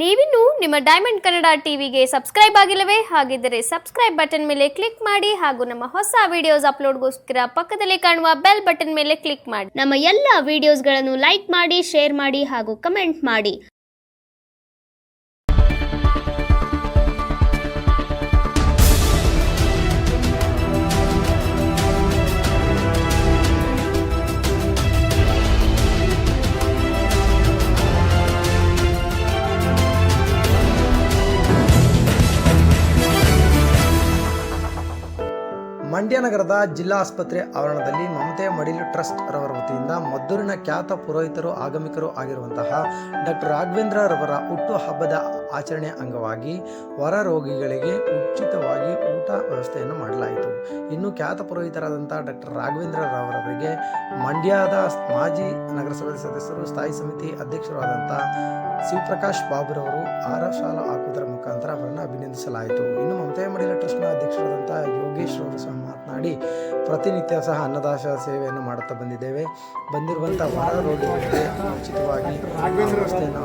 ನೀವಿನ್ನು ನಿಮ್ಮ ಡೈಮಂಡ್ ಕನ್ನಡ ಟಿವಿಗೆ ಸಬ್ಸ್ಕ್ರೈಬ್ ಆಗಿಲ್ಲವೇ? ಹಾಗಿದ್ದರೆ ಸಬ್ಸ್ಕ್ರೈಬ್ ಬಟನ್ ಮೇಲೆ ಕ್ಲಿಕ್ ಮಾಡಿ ಹಾಗೂ ನಮ್ಮ ಹೊಸ ವಿಡಿಯೋಸ್ ಅಪ್ಲೋಡ್ಗೋಸ್ಕರ ಪಕ್ಕದಲ್ಲಿ ಕಾಣುವ ಬೆಲ್ ಬಟನ್ ಮೇಲೆ ಕ್ಲಿಕ್ ಮಾಡಿ. ನಮ್ಮ ಎಲ್ಲ ವಿಡಿಯೋಸ್ಗಳನ್ನು ಲೈಕ್ ಮಾಡಿ, ಶೇರ್ ಮಾಡಿ ಹಾಗೂ ಕಮೆಂಟ್ ಮಾಡಿ. ಮಂಡ್ಯ ನಗರದ ಜಿಲ್ಲಾ ಆಸ್ಪತ್ರೆ ಆವರಣದಲ್ಲಿ ಮಮತೆಯ ಮಡಿಲು ಟ್ರಸ್ಟ್ ರವರ ವತಿಯಿಂದ ಮದ್ದೂರಿನ ಖ್ಯಾತ ಪುರೋಹಿತರು ಆಗಮಿಕರು ಆಗಿರುವಂತಹ ಡಾಕ್ಟರ್ ರಾಘವೇಂದ್ರ ರವರ ಹುಟ್ಟು ಹಬ್ಬದ ಆಚರಣೆ ಅಂಗವಾಗಿ ಹೊರ ರೋಗಿಗಳಿಗೆ ಉಚಿತವಾಗಿ ಊಟ ವ್ಯವಸ್ಥೆಯನ್ನು ಮಾಡಲಾಯಿತು. ಇನ್ನು ಖ್ಯಾತ ಪುರೋಹಿತರಾದಂಥ ಡಾಕ್ಟರ್ ರಾಘವೇಂದ್ರ ರವರವರಿಗೆ ಮಂಡ್ಯದ ಮಾಜಿ ನಗರಸಭೆ ಸದಸ್ಯರು, ಸ್ಥಾಯಿ ಸಮಿತಿ ಅಧ್ಯಕ್ಷರಾದಂಥ ಶಿವಪ್ರಕಾಶ್ ಬಾಬುರವರು ಶಾಲ ಹಾಕುವುದರ ಮುಖಾಂತರ ಅವರನ್ನು ಅಭಿನಂದಿಸಲಾಯಿತು. ಇನ್ನು ಮಮತೆಯ ಮಡಿಲು ಟ್ರಸ್ಟ್ನ ಅಧ್ಯಕ್ಷರಾದಂಥ ಯೋಗೇಶ್ ಅವರು ಸಹ ಮಾತನಾಡಿ, ಪ್ರತಿನಿತ್ಯ ಸಹ ಅನ್ನದಾನ ಸೇವೆಯನ್ನು ಮಾಡುತ್ತಾ ಬಂದಿದ್ದೇವೆ. ಬಂದಿರುವಂಥ ಹೊರ ರೋಗಿಗಳಿಗೆ ಉಚಿತವಾಗಿ ವ್ಯವಸ್ಥೆಯನ್ನು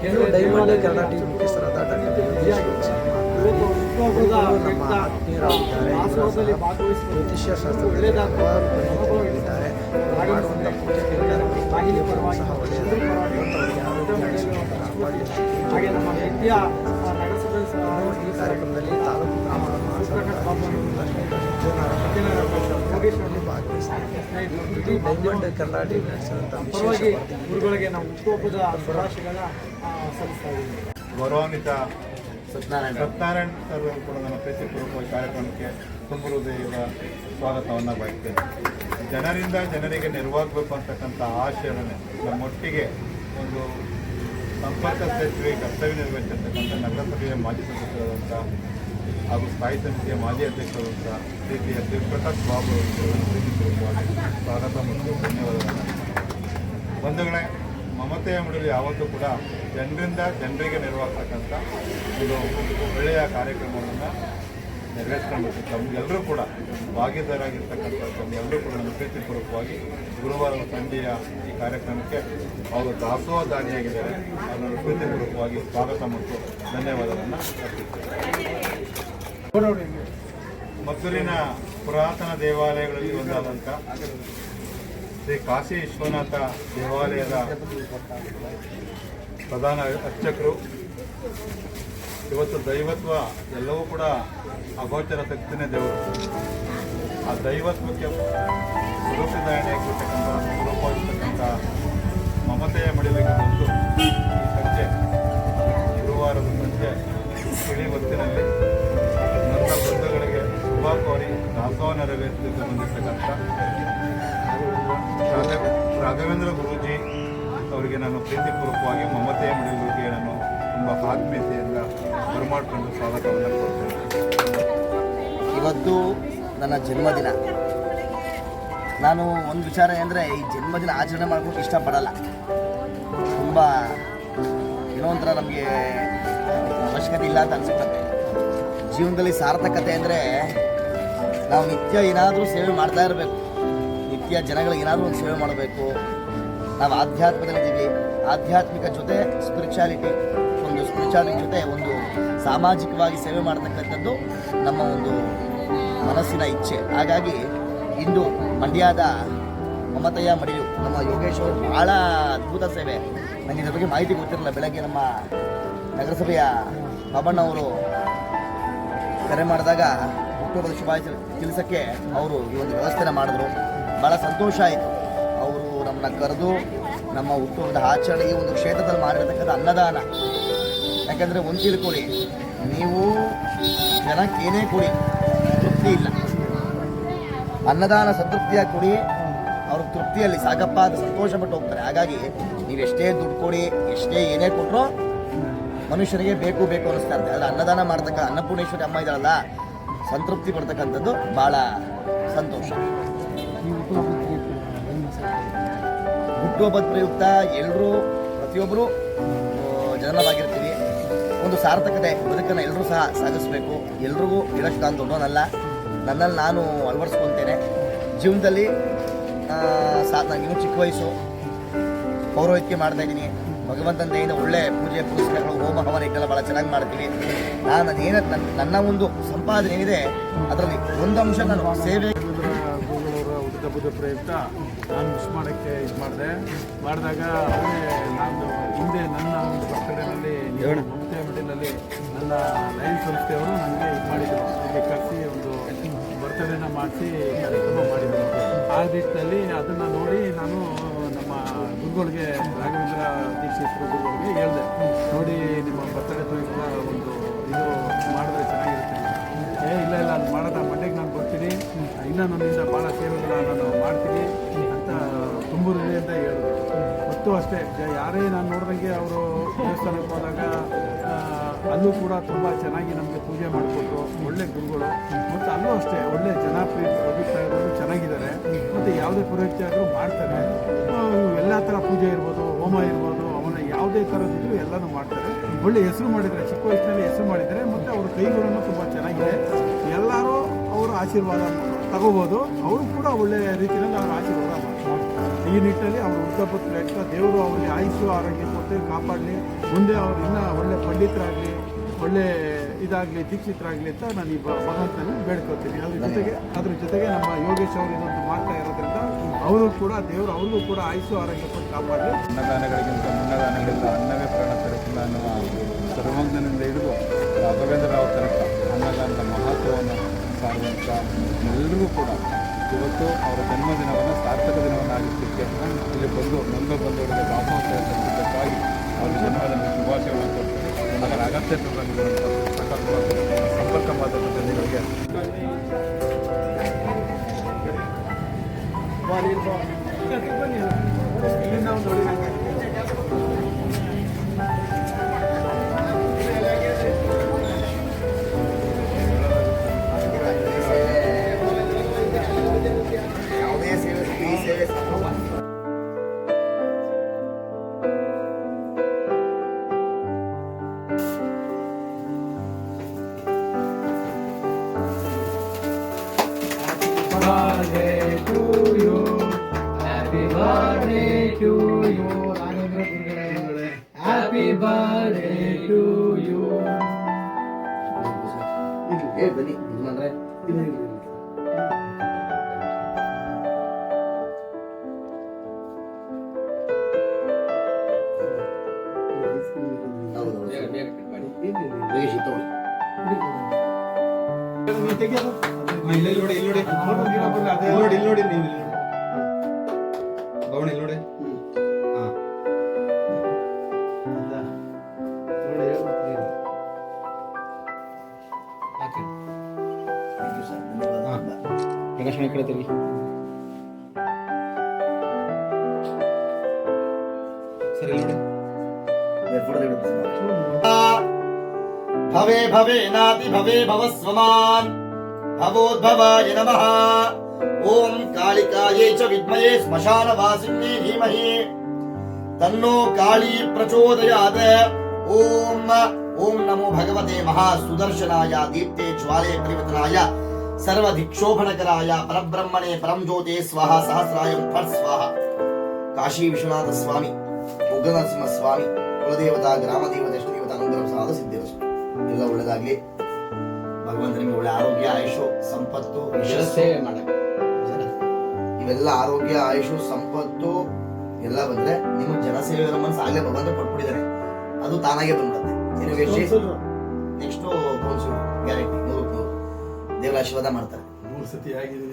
ಇನ್ನು ಡೈಮಂಡ್ ಕನ್ನಡ ಟಿವಿ ಮುಖ್ಯಸ್ಥರಾದ ಡಾಕ್ಟರ್ ನಮ್ಮ ಆತ್ಮೀಯರಾಗಿದ್ದಾರೆ. ಜ್ಯೋತಿಷ್ಯ ಶಾಸ್ತ್ರದಲ್ಲಿ ಇದ್ದಾರೆ. ಮಾಡುವಂಥ ಪೂಜೆ ಸಹ ಈ ಕಾರ್ಯಕ್ರಮದಲ್ಲಿ ತಾಲೂಕು ಡೈಮಂಡ್ ಕನ್ನಡ ಟಿವಿ ನಡೆಸಿದಂಥ ಗೌರವಾನ್ವಿತ ಸತ್ಯನಾರಾಯಣ್ ಸರ್ ಕೂಡ ನನ್ನ ಪ್ರೀತಿಪೂರ್ವಕವಾಗಿ ಕಾರ್ಯಕ್ರಮಕ್ಕೆ ತುಂಬ ಹೃದಯದ ಸ್ವಾಗತವನ್ನು ಬಯಸ್ತೇನೆ. ಜನರಿಂದ ಜನರಿಗೆ ನೆರವಾಗಬೇಕು ಅಂತಕ್ಕಂಥ ಆಶಯವನ್ನು ನಮ್ಮೊಟ್ಟಿಗೆ ಒಂದು ಸಂಪರ್ಕ ಸೇತುವೆ ಕರ್ತವ್ಯ ನಿರ್ವಹಿಸಿರ್ತಕ್ಕಂಥ ನಗರಸಭೆಯ ಮಾಜಿ ಸದಸ್ಯರಾದಂಥ ಹಾಗೂ ಸ್ಥಾಯಿ ಸಮಿತಿಯ ಮಾಜಿ ಅಧ್ಯಕ್ಷರಾದಂಥ ಪ್ರೀತಿಯ ಶಿವಪ್ರಕಾಶ್ ಬಾಬು ಅವರಿಗೆ ಪ್ರೀತಿಪೂರ್ವಕವಾಗಿ ಸ್ವಾಗತ ಮತ್ತು ಧನ್ಯವಾದಗಳನ್ನು. ಬಂಧುಗಳೇ, ಮಮತೆಯ ಮಡಿಲು ಯಾವತ್ತೂ ಕೂಡ ಜನರಿಂದ ಜನರಿಗೆ ನೆರವಾಗ್ತಕ್ಕಂಥ ಒಂದು ಒಳ್ಳೆಯ ಕಾರ್ಯಕ್ರಮವನ್ನು ನೆರವೇರಿಸ್ಕೊಂಡು ತಮಗೆಲ್ಲರೂ ಕೂಡ ಭಾಗಿದಾರಾಗಿರ್ತಕ್ಕಂಥ ತಮಗೆಲ್ಲರೂ ಕೂಡ ನನ್ನ ಪ್ರೀತಿಪೂರ್ವಕವಾಗಿ ಗುರುವಾರದ ಸಂಜೆಯ ಈ ಕಾರ್ಯಕ್ರಮಕ್ಕೆ ಅವರು ದಾಸೋಹದಾನಿಯಾಗಿದ್ದಾರೆ. ಅವರನ್ನು ಪ್ರೀತಿಪೂರ್ವಕವಾಗಿ ಸ್ವಾಗತ ಮತ್ತು ಧನ್ಯವಾದಗಳನ್ನು ಅರ್ಪಿಸುತ್ತೇನೆ. ಮದ್ದೂರಿನ ಪುರಾತನ ದೇವಾಲಯಗಳಲ್ಲಿ ಒಂದಾದಂಥ ಶ್ರೀ ಕಾಶಿ ವಿಶ್ವನಾಥ ದೇವಾಲಯದ ಪ್ರಧಾನ ಅರ್ಚಕರು. ಇವತ್ತು ದೈವತ್ವ ಎಲ್ಲವೂ ಕೂಡ ಅಗೋಚರ ಶಕ್ತಿನೇ ದೇವರು. ಆ ದೈವತ್ವಕ್ಕೆ ಸ್ವರೂಪಧಾರಣೆಯಾಗಿರ್ತಕ್ಕಂಥ ಸ್ವರೂಪವಾಗಿರ್ತಕ್ಕಂಥ ಮಮತೆಯ ಮಡಿಲಿಗೆ ಬಂದು ಈ ಸಂಜೆ ಗುರುವಾರದ ಸಂಜೆ ಇಳಿ ಹೊತ್ತಿನಲ್ಲಿ ನನ್ನ ಬಂಧುಗಳಿಗೆ ಶುಭ ಕೋರಿ ದಾಸೋಹ ನೆರವೇರಿಸಲಿಕ್ಕೆ ಬಂದಿರ್ತಕ್ಕಂಥ ರಾಘವೇಂದ್ರ ಗುರೂಜಿ ಅವರಿಗೆ ನಾನು ಪ್ರೀತಿಪೂರ್ವಕವಾಗಿ ಮಮತೆಯ ಮಡಿಲಿಗೆ ನಾನು ತುಂಬ ಆತ್ಮೀಯತೆಯಿಂದ ಬರಮಾಡಿಕೊಂಡು ಸ್ವಾಗತವನ್ನು ಕೊಡ್ತೇನೆ. ಇವತ್ತು ನನ್ನ ಜನ್ಮದಿನ. ನಾನು ಒಂದು ವಿಚಾರ ಅಂದರೆ ಈ ಜನ್ಮದಿನ ಆಚರಣೆ ಮಾಡೋಕ್ಕೆ ಇಷ್ಟಪಡಲ್ಲ. ತುಂಬ ಏನೋ ಒಂಥರ ನಮಗೆ ಅವಶ್ಯಕತೆ ಇಲ್ಲ ಅಂತ ಅನಿಸುತ್ತೆ. ಜೀವನದಲ್ಲಿ ಸಾರ್ಥಕತೆ ಅಂದರೆ ನಾವು ನಿತ್ಯ ಏನಾದರೂ ಸೇವೆ ಮಾಡ್ತಾ ಇರಬೇಕು. ನಿತ್ಯ ಜನಗಳಿಗೆ ಏನಾದರೂ ಒಂದು ಸೇವೆ ಮಾಡಬೇಕು. ನಾವು ಆಧ್ಯಾತ್ಮದಲ್ಲಿದ್ದೀವಿ. ಆಧ್ಯಾತ್ಮಿಕ ಜೊತೆ ಸ್ಪಿರಿಚುಯಾಲಿಟಿ ಜೊತೆ ಒಂದು ಸಾಮಾಜಿಕವಾಗಿ ಸೇವೆ ಮಾಡತಕ್ಕಂಥದ್ದು ನಮ್ಮ ಒಂದು ಮನಸ್ಸಿನ ಇಚ್ಛೆ. ಹಾಗಾಗಿ ಇಂದು ಮಂಡ್ಯದ ಮಮತೆಯ ಮಡಿಲು ನಮ್ಮ ಯೋಗೇಶ್ ಅವರು ಭಾಳ ಅದ್ಭುತ ಸೇವೆ. ನನಗೆ ಇದ್ರ ಬಗ್ಗೆ ಮಾಹಿತಿ ಗೊತ್ತಿರಲಿಲ್ಲ. ಬೆಳಗ್ಗೆ ನಮ್ಮ ನಗರಸಭೆಯ ಬಾಬಣ್ಣವರು ಕರೆ ಮಾಡಿದಾಗ ಹುಟ್ಟುಹಬ್ಬದ ಶುಭಾಶಯ ತಿಳಿಸೋಕ್ಕೆ ಅವರು ಈ ಒಂದು ವ್ಯವಸ್ಥೆನ ಮಾಡಿದ್ರು. ಭಾಳ ಸಂತೋಷ ಆಯಿತು. ಅವರು ನಮ್ಮನ್ನ ಕರೆದು ನಮ್ಮ ಹುಟ್ಟುಹಬ್ಬದ ಆಚರಣೆ ಈ ಒಂದು ಕ್ಷೇತ್ರದಲ್ಲಿ ಮಾಡಿರ್ತಕ್ಕಂಥ ಅನ್ನದಾನ. ಯಾಕಂದರೆ ಒಂದು ತಿಳ್ಕೊಳ್ಳಿ, ನೀವು ಜನಕ್ಕೆ ಏನೇ ಕೊಡಿ ತೃಪ್ತಿ ಇಲ್ಲ. ಅನ್ನದಾನ ಸಂತೃಪ್ತಿಯಾಗಿ ಕೊಡಿ, ಅವ್ರ ತೃಪ್ತಿಯಲ್ಲಿ ಸಾಕಪ್ಪ ಅದು ಸಂತೋಷಪಟ್ಟು ಹೋಗ್ತಾರೆ. ಹಾಗಾಗಿ ನೀವು ಎಷ್ಟೇ ದುಡ್ಡು ಕೊಡಿ, ಎಷ್ಟೇ ಏನೇ ಕೊಟ್ಟರು ಮನುಷ್ಯನಿಗೆ ಬೇಕು ಅನ್ನಿಸ್ತಾ ಇರುತ್ತೆ. ಆದರೆ ಅನ್ನದಾನ ಮಾಡ್ತಕ್ಕ ಅನ್ನಪೂರ್ಣೇಶ್ವರಿ ಅಮ್ಮ ಇದ್ದಾರಲ್ಲ, ಸಂತೃಪ್ತಿ ಪಡ್ತಕ್ಕಂಥದ್ದು ಭಾಳ ಸಂತೋಷ. ಹುಟ್ಟುಹಬ್ಬದ ಪ್ರಯುಕ್ತ ಎಲ್ಲರೂ ಪ್ರತಿಯೊಬ್ಬರು ಜನವಾಗಿರ್ತೀವಿ. ಒಂದು ಸಾರ್ಥಕತೆ ಬದುಕನ್ನು ಎಲ್ಲರೂ ಸಹ ಸಾಗಿಸ್ಬೇಕು. ಎಲ್ರಿಗೂ ಹೇಳೋಷ್ಟು ನಾನು ದೊಡ್ಡವನಲ್ಲ. ನನ್ನಲ್ಲಿ ನಾನು ಅಳವಡಿಸ್ಕೊತೇನೆ. ಜೀವನದಲ್ಲಿ ನನಗಿನ್ನೂ ಚಿಕ್ಕ ವಯಸ್ಸು, ಪೌರೋಹಿತ್ಯ ಮಾಡ್ತಾ ಇದ್ದೀನಿ. ಭಗವಂತನ ದಯೆಯಿಂದ ಒಳ್ಳೆ ಪೂಜೆ ಪುರಸ್ಕಾರಗಳು, ಹೋಮ ಹವನ ಇದೆಲ್ಲ ಭಾಳ ಚೆನ್ನಾಗಿ ಮಾಡ್ತೀವಿ. ನನ್ನ ಒಂದು ಸಂಪಾದನೆ ಏನಿದೆ ಅದರಲ್ಲಿ ಒಂದು ಅಂಶ ನಾನು ಸೇವೆ. ಗುರುಗಳವರ ಹುಟ್ಟಿದ ಪ್ರಯುಕ್ತ ನಾನು ವಿಶ್ ಮಾಡೋಕ್ಕೆ ಇದು ಮಾಡಿದಾಗ ಅವರೇ ನಾನು ಹಿಂದೆ ನನ್ನ ಒಂದು ಬರ್ತಡೇನಲ್ಲಿ ಮಮತೆ ಮಿಡಲಲ್ಲಿ ನನ್ನ ಲಯನ್ಸ್ ಸಂಸ್ಥೆಯವರು ನನಗೆ ಇದು ಮಾಡಿದರು, ಇಲ್ಲಿ ಕರೆಸಿ ಒಂದು ಬರ್ತಡೇನ ಮಾಡಿಸಿ ಕಾರ್ಯಕ್ರಮ ಮಾಡಿದರು. ಆ ದಿವಸದಲ್ಲಿ ಅದನ್ನು ನೋಡಿ ನಾನು ನಮ್ಮ ಗುರುಗಳಿಗೆ, ರಾಘವೇಂದ್ರ ದೀಕ್ಷಿತರ ಗುರುಗಳಿಗೆ ಹೇಳಿದೆ, ನೋಡಿ ನಿಮ್ಮ ಬರ್ತಡೇ ಪ್ರಯುಕ್ತ ಒಂದು ಇದು ಮಾಡಿದ್ರೆ ಚೆನ್ನಾಗಿರುತ್ತೆ. ಇಲ್ಲ ಅದು ಮಾಡೋದ ಮಂಡ್ಯಕ್ಕೆ ನಾನು ಬರ್ತೀನಿ, ಇನ್ನೂ ನನ್ನಿಂದ ಭಾಳ ಸೇವೆಗಳ ನಾನು ಮಾಡ್ತೀನಿ ಅಂತ ತುಂಬ ಹೃದಯದಿಂದ ಹೇಳಿದ್ರು. ಮತ್ತು ಅಷ್ಟೇ ಯಾರೇ ನಾನು ನೋಡಿದಂಗೆ ಅವರು ದೇವಸ್ಥಾನಕ್ಕೆ ಹೋದಾಗ ಅಲ್ಲೂ ಕೂಡ ತುಂಬ ಚೆನ್ನಾಗಿ ನಮಗೆ ಪೂಜೆ ಮಾಡಿಕೊಟ್ರು. ಒಳ್ಳೆ ಗುರುಗಳು, ಮತ್ತು ಅಲ್ಲೂ ಅಷ್ಟೇ ಒಳ್ಳೆ ಜನಪ್ರಿಯ ಅಭಿಪ್ರಾಯಗಳು ಚೆನ್ನಾಗಿದ್ದಾರೆ. ಮತ್ತು ಯಾವುದೇ ಪುರೋಹಿತ್ಯ ಆದರೂ ಮಾಡ್ತಾರೆ. ಎಲ್ಲ ಥರ ಪೂಜೆ ಇರ್ಬೋದು, ಹೋಮ ಇರ್ಬೋದು, ಅವನ ಯಾವುದೇ ಥರದ್ದು ಎಲ್ಲನೂ ಮಾಡ್ತಾರೆ. ಒಳ್ಳೆ ಹೆಸರು ಮಾಡಿದ್ದಾರೆ, ಚಿಕ್ಕ ವಯಸ್ಸಿನಲ್ಲಿ ಹೆಸರು ಮಾಡಿದ್ದಾರೆ. ಮತ್ತು ಅವ್ರ ಕೈಗಳನ್ನು ತುಂಬ ಚೆನ್ನಾಗಿದೆ. ಎಲ್ಲರೂ ಅವರ ಆಶೀರ್ವಾದ ತಗೋಬೋದು. ಅವರು ಕೂಡ ಒಳ್ಳೆಯ ರೀತಿಯಲ್ಲಿ ಅವರ ಆಶೀರ್ವಾದ ಮಾಡ್ತಾರೆ. ಈ ನಿಟ್ಟಿನಲ್ಲಿ ಅವರು ವೃದ್ಧಾಪ್ಯ ಪ್ರಯುಕ್ತ ದೇವರು ಅವರಿಗೆ ಆಯುಷ್ಯ ಆರೋಗ್ಯ ಕೊಟ್ಟು ಕಾಪಾಡಲಿ. ಮುಂದೆ ಅವರು ಇನ್ನೂ ಒಳ್ಳೆ ಪಂಡಿತರಾಗಲಿ, ಒಳ್ಳೆ ಇದಾಗಲಿ, ದೀಕ್ಷಿತರಾಗಲಿ ಅಂತ ನಾನು ಈ ಭಗವಂತನಲ್ಲಿ ಬೇಡ್ಕೊಳ್ತೀನಿ. ಅದ್ರ ಜೊತೆಗೆ ನಮ್ಮ ಯೋಗೇಶ್ ಅವರು ಇದೊಂದು ಮಾಡ್ತಾ ಇರೋದ್ರಿಂದ ಅವರು ಕೂಡ ದೇವರು ಅವ್ರಿಗೂ ಕೂಡ ಆಯುಷ್ಯ ಆರೋಗ್ಯ ಕೊಟ್ಟು ಕಾಪಾಡಲಿ. ಅನ್ನದಾನಗಳಿಗಿಂತ ಮುನ್ನದಾನಗಳಿಂದ ಅನ್ನವೇ ಪ್ರಾಣ ತರಕಿಲ್ಲ ಅನ್ನುವ ಸರ್ವಜ್ಞನಿಂದ ಹಿಡಿದು ರಾಘವೇಂದ್ರರಾವ್ ತನಕ ಅನ್ನದಾನದ ಮಹತ್ವವನ್ನು ಸಾರುವಂಥ ಎಲ್ಲರಿಗೂ ಕೂಡ ಇವತ್ತು ಅವರ ಜನ್ಮದಿನವನ್ನು ಸಾರ್ಥಕ ದಿನವನ್ನು ಆಗಿಸಲಿಕ್ಕೆ ಇಲ್ಲಿ ಬಂದು ಬಂದವರಿಗೆ ದಾಸೋತ್ಸವ ಸಂದರ್ಭಕ್ಕಾಗಿ ಅವರ ಜನ್ಮದಿನ ಶುಭಾಶಯವನ್ನು ಕೊಡ್ತೀನಿ. ಅದರ ಅಗತ್ಯವಿರುವಂಥ ಸಂಪರ್ಕ ಮಾಧ್ಯಮದ ನಿಮಗೆ ಯಾವುದೇ ಸೇವೆ, ಈ ಸೇವೆ ಬನ್ನಿ ಇದು ಮಾಡ್ರೆ ಪ್ರಕಾಶನ ಕಡೆ ತಿರುಗಿ ಸರಿ ನೋಡಿ. ಭವೇ ಭವೇನಾತಿ ಭವೇ ಭವಸ್ವಮಾನ್ ಭವೋದ್ಭವಾಯ ನಮಃ. ಓಂ ಕಾಳಿಕಾಯೇ ಚ ವಿದ್ಮಯೇ ಸ್ಮಶಾನವಾಸಿನ್ಯೇ ಧೀಮಹಿ ತನ್ನೋ ಕಾಳಿ ಪ್ರಚೋದಯಾತ್. ಓಂ ನಮೋ ಭಗವತೆ ಮಹಾಸುದರ್ಶನಾಯ ದೀಪ್ತೆ ಜ್ವಾಲೆ ಪರಿವರ್ತನಾಯ ಸರ್ವಧಿಕ್ಷೋಭಣಕರಾಯ ಪರಬ್ರಹ್ಮಣೇ ಪರಂ ಜ್ಯೋತೆ ಸ್ವಾಹ ಸಹಸ್ರಾಯಂ ಫಟ್ ಸ್ವಾಹ. ಕಾಶಿ ವಿಶ್ವನಾಥ ಸ್ವಾಮಿ, ಉಗ್ರನರಸಿಂಹ ಸ್ವಾಮಿ, ಕುಲದೇವತಾ, ಗ್ರಾಮದೇವತೆ, ಇಷ್ಟದೇವತಾ ಅನುಗ್ರಹ ಸಿದ್ಧಿರಸ್ತು. ಎಲ್ಲ ಒಳ್ಳೆದಾಗ್ಲಿ. ಭಗವಂತ ನಿಮಗೆ ಒಳ್ಳೆ ಆರೋಗ್ಯ, ಆಯುಷು, ಸಂಪತ್ತು, ಸೇವೆ ಮಾಡಕ್ಕೆ ಇವೆಲ್ಲ ಆರೋಗ್ಯ, ಆಯುಷು, ಸಂಪತ್ತು ಎಲ್ಲ ಬಂದ್ರೆ ನಿಮಗೆ ಜನಸೇವೆ ಮನಸ್ಸು ಆಗ್ಲೇ ಭಗವಂತ ಕೊಟ್ಬಿಟ್ಟಿದ್ದಾರೆ. ಅದು ತಾನಾಗೆ ಬಂದ್ಬಿಡುತ್ತೆ. ನೆಕ್ಸ್ಟ್ ಕೌನ್ಸಿಲ್ ಗ್ಯಾರಂಟಿ 100 ದೇವರ ಆಶೀರ್ವಾದ ಮಾಡ್ತಾರೆ. 3 ಸತಿ ಆಗಿದೆ.